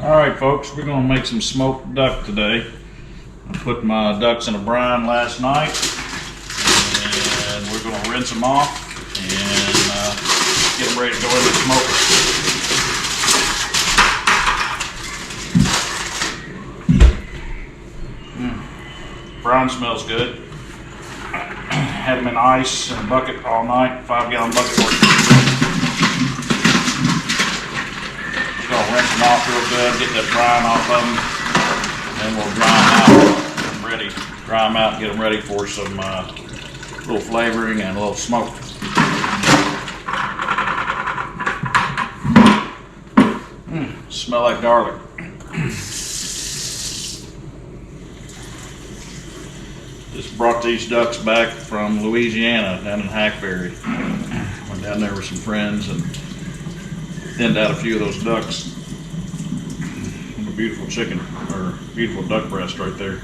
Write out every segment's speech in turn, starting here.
Alright folks, we're going to make some smoked duck today. I put my ducks in a brine last night and we're going to rinse them off and get them ready to go in the smoker. Brine smells good. Had them in ice in a bucket all night, 5-gallon bucket worth. Rinse them off real good, get that brine off of them, and we'll dry them out, get them ready for some little flavoring and a little smoke. Smell like garlic. Just brought these ducks back from Louisiana, down in Hackberry. Went down there with some friends and thinned out a few of those ducks. A beautiful chicken, or beautiful duck breast right there.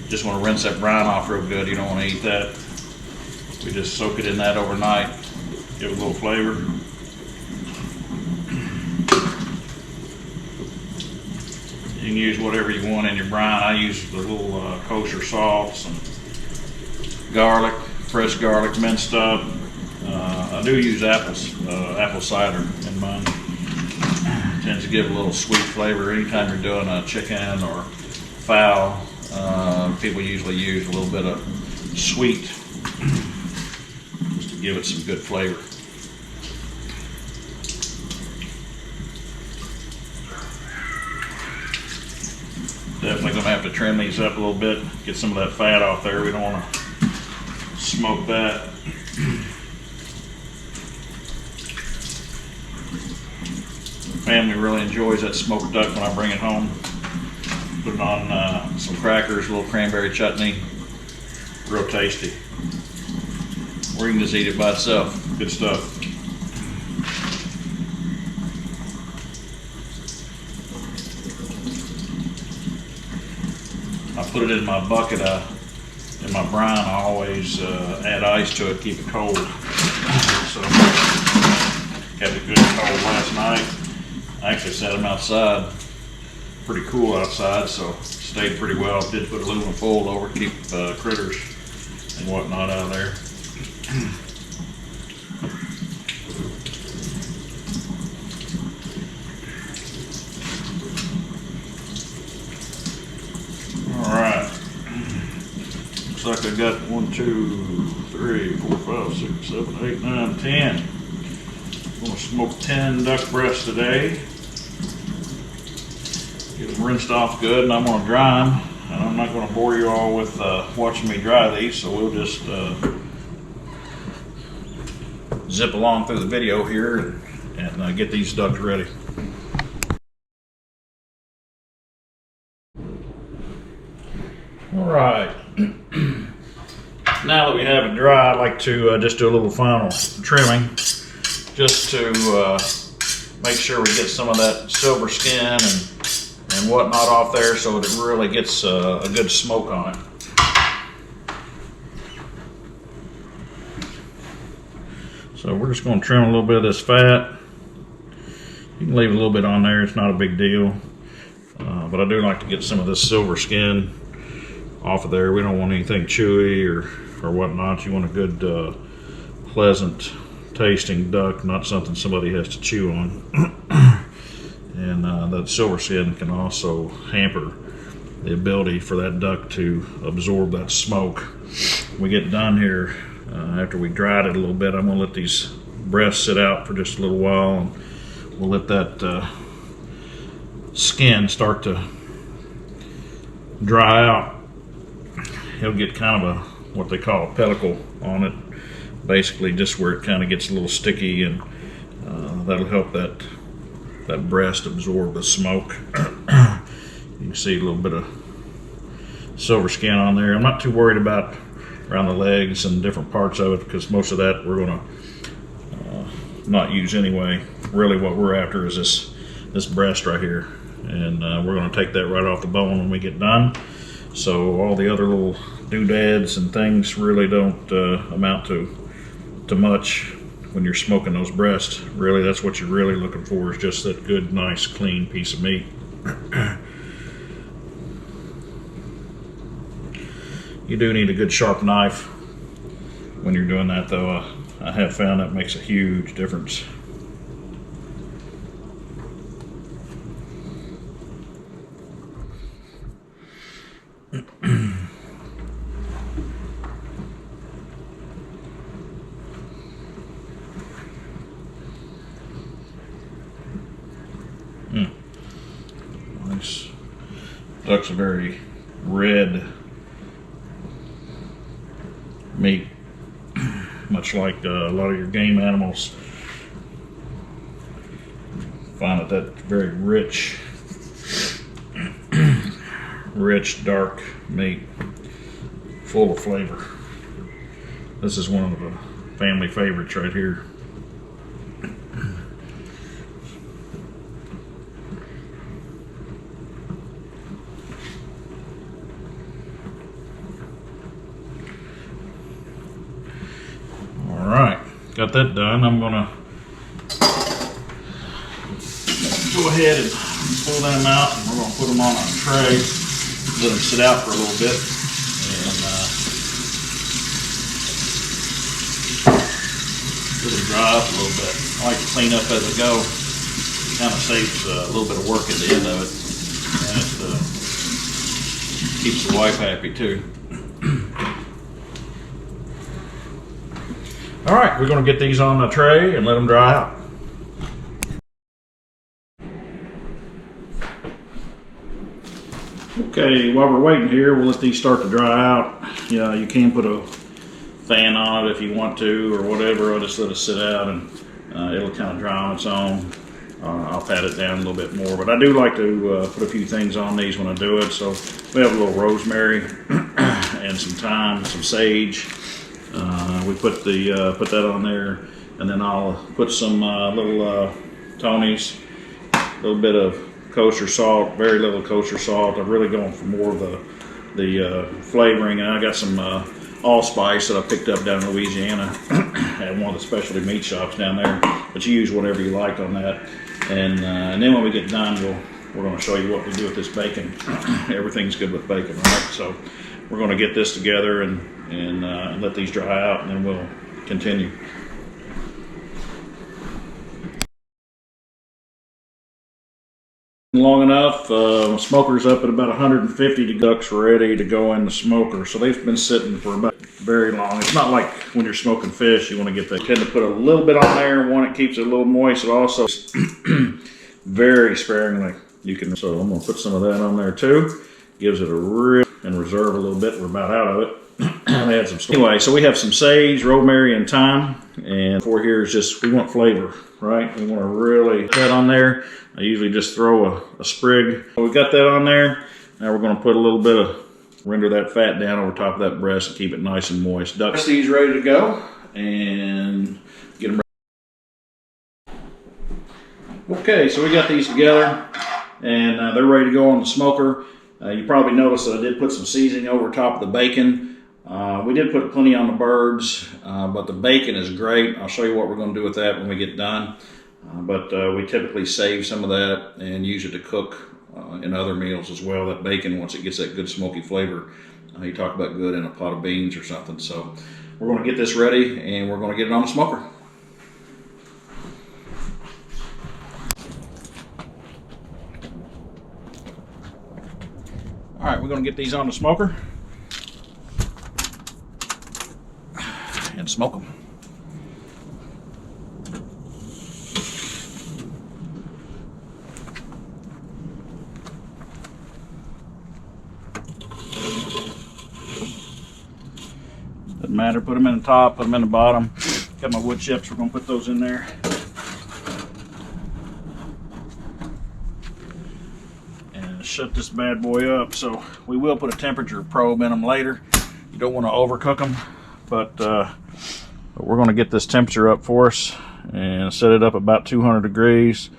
Just want to rinse that brine off real good. You don't want to eat that. We just soak it in that overnight. Give it a little flavor. You can use whatever you want in your brine. I use the little kosher salts and garlic, fresh garlic minced up. I do use apple cider in mine. It tends to give a little sweet flavor. Anytime you're doing a chicken or fowl, people usually use a little bit of sweet just to give it some good flavor. Definitely going to have to trim these up a little bit, get some of that fat off there. We don't want to smoke that. Family really enjoys that smoked duck when I bring it home. Put it on some crackers, a little cranberry chutney. Real tasty. Or you can just eat it by itself. Good stuff. I put it in my bucket. In my brine, I always add ice to it, keep it cold. So, kept it good and cold last night. I actually set them outside. Pretty cool outside, so stayed pretty well. Did put aluminum foil over to keep critters and whatnot out of there. Alright. Looks like I got 1, 2, 3, 4, 5, 6, 7, 8, 9, 10. I'm going to smoke 10 duck breasts today. Get them rinsed off good, and I'm going to dry them. And I'm not going to bore you all with watching me dry these, so we'll just zip along through the video here and get these ducks ready. All right. Now that we have it dry, I'd like to just do a little final trimming, just to make sure we get some of that silver skin and whatnot off there, so it really gets a good smoke on it. So we're just going to trim a little bit of this fat. You can leave a little bit on there, it's not a big deal. But I do like to get some of this silver skin off of there. We don't want anything chewy or whatnot. You want a good pleasant tasting duck, not something somebody has to chew on. And that silver skin can also hamper the ability for that duck to absorb that smoke. When we get done here, after we dried it a little bit, I'm going to let these breasts sit out for just a little while, and we'll let that skin start to dry out. He'll get kind of what they call a pedicle on it, basically just where it kind of gets a little sticky, and that'll help that breast absorb the smoke. You can see a little bit of silver skin on there. I'm not too worried about around the legs and different parts of it, because most of that we're going to not use anyway. Really what we're after is this breast right here, and we're going to take that right off the bone when we get done. So all the other little doodads and things really don't amount to much, when you're smoking those breasts. Really, that's what you're really looking for, is just that good, nice, clean piece of meat. You do need a good sharp knife when you're doing that, though. I have found that makes a huge difference. Nice. Duck's a very red meat, much like a lot of your game animals. Find that very rich, dark meat, full of flavor. This is one of the family favorites right here. Alright, got that done. I'm gonna go ahead and pull them out, and we're gonna put them on a tray, let them sit out for a little bit, and let them dry up a little bit. I like to clean up as I go. Kind of saves a little bit of work at the end of it, and it keeps the wife happy too. All right, we're going to get these on the tray and let them dry out. Okay, while we're waiting here, we'll let these start to dry out. Yeah, you can put a fan on it if you want to, or whatever. I'll just let it sit out, and it'll kind of dry on its own. I'll pat it down a little bit more, but I do like to put a few things on these when I do it. So we have a little rosemary and some thyme, some sage. We put that on there, and then I'll put some little Tony's, a little bit of kosher salt, very little kosher salt. I'm really going for more of the flavoring, and I got some allspice that I picked up down in Louisiana at one of the specialty meat shops down there. But you use whatever you like on that, and then when we get done, we're going to show you what we do with this bacon. Everything's good with bacon, right? So we're going to get this together and let these dry out, and then we'll continue. Long enough, smoker's up at about 150. Ducks ready to go in the smoker, so they've been sitting for about very long. It's not like when you're smoking fish, you want to get that. Tend to put a little bit on there. One, it keeps it a little moist. It also very sparingly. You can. So I'm gonna put some of that on there too. Gives it a real and reserve a little bit. We're about out of it. Add some stuff. Anyway, so we have some sage, rosemary, and thyme. And for here is just, we want flavor, right? We want to really put that on there. I usually just throw a sprig. We got that on there. Now we're going to put a little bit of, render that fat down over top of that breast and keep it nice and moist. Duck these ready to go and get them ready. Okay, so we got these together and they're ready to go on the smoker. You probably noticed that I did put some seasoning over top of the bacon. We did put plenty on the birds, but the bacon is great. I'll show you what we're going to do with that when we get done. But we typically save some of that and use it to cook in other meals as well. That bacon, once it gets that good smoky flavor, you talk about good in a pot of beans or something. So we're going to get this ready and we're going to get it on the smoker. All right, we're going to get these on the smoker and smoke them. Doesn't matter, put them in the top, put them in the bottom. Got my wood chips, we're going to put those in there. And shut this bad boy up. So we will put a temperature probe in them later. You don't want to overcook them, but we're going to get this temperature up for us and set it up about 200 degrees.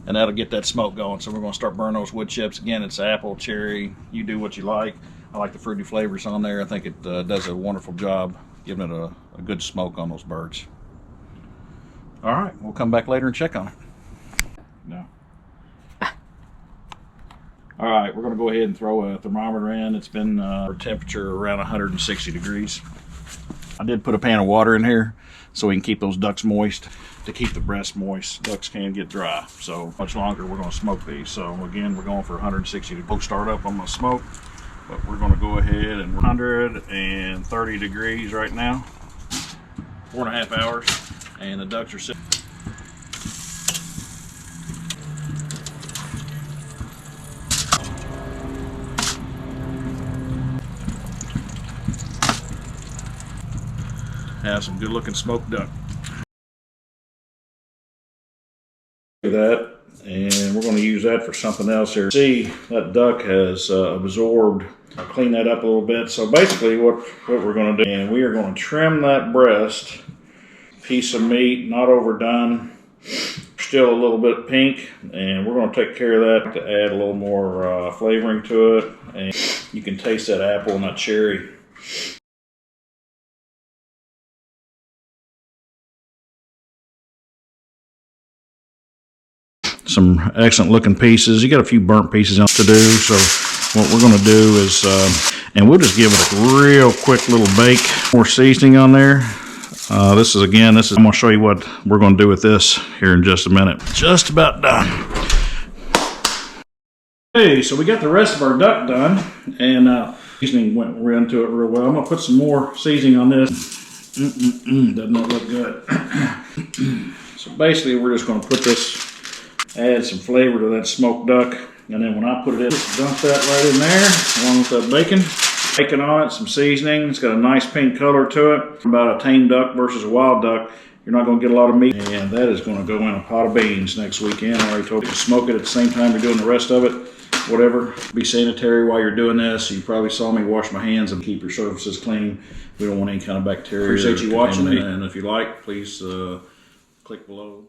And that'll get that smoke going. So we're going to start burning those wood chips. Again, it's apple, cherry, you do what you like. I like the fruity flavors on there. I think it does a wonderful job giving it a good smoke on those birds. All right, we'll come back later and check on it. No. All right, we're going to go ahead and throw a thermometer in. It's been temperature around 160 degrees. I did put a pan of water in here so we can keep those ducks moist. To keep the breast moist, ducks can get dry. So much longer we're going to smoke these. So again, we're going for 160 to start up on my smoke. But we're going to go ahead and 130 degrees right now. 4.5 hours, and the ducks are sitting. Have some good looking smoked duck. That, and we're going to use that for something else here. See, that duck has absorbed. I'll clean that up a little bit. So basically what we're going to do, and we are going to trim that breast piece of meat, not overdone, still a little bit pink, and we're going to take care of that to add a little more flavoring to it. And you can taste that apple and that cherry. Some excellent looking pieces. You got a few burnt pieces to do, so what we're going to do is and we'll just give it a real quick little bake. More seasoning on there. I'm going to show you what we're going to do with this here in just a minute. Just about done. Okay, so we got the rest of our duck done, and seasoning went into it real well. I'm going to put some more seasoning on this. Doesn't that look good? So basically we're just going to put this, add some flavor to that smoked duck, and then when I put it in, just dump that right in there along with that bacon on it, some seasoning. It's got a nice pink color to it. About a tame duck versus a wild duck, you're not going to get a lot of meat, and that is going to go in a pot of beans next weekend. I already told you to smoke it at the same time you're doing the rest of it. Whatever, be sanitary while you're doing this. You probably saw me wash my hands and keep your surfaces clean. We don't want any kind of bacteria. Appreciate you watching, and if you like, please click below.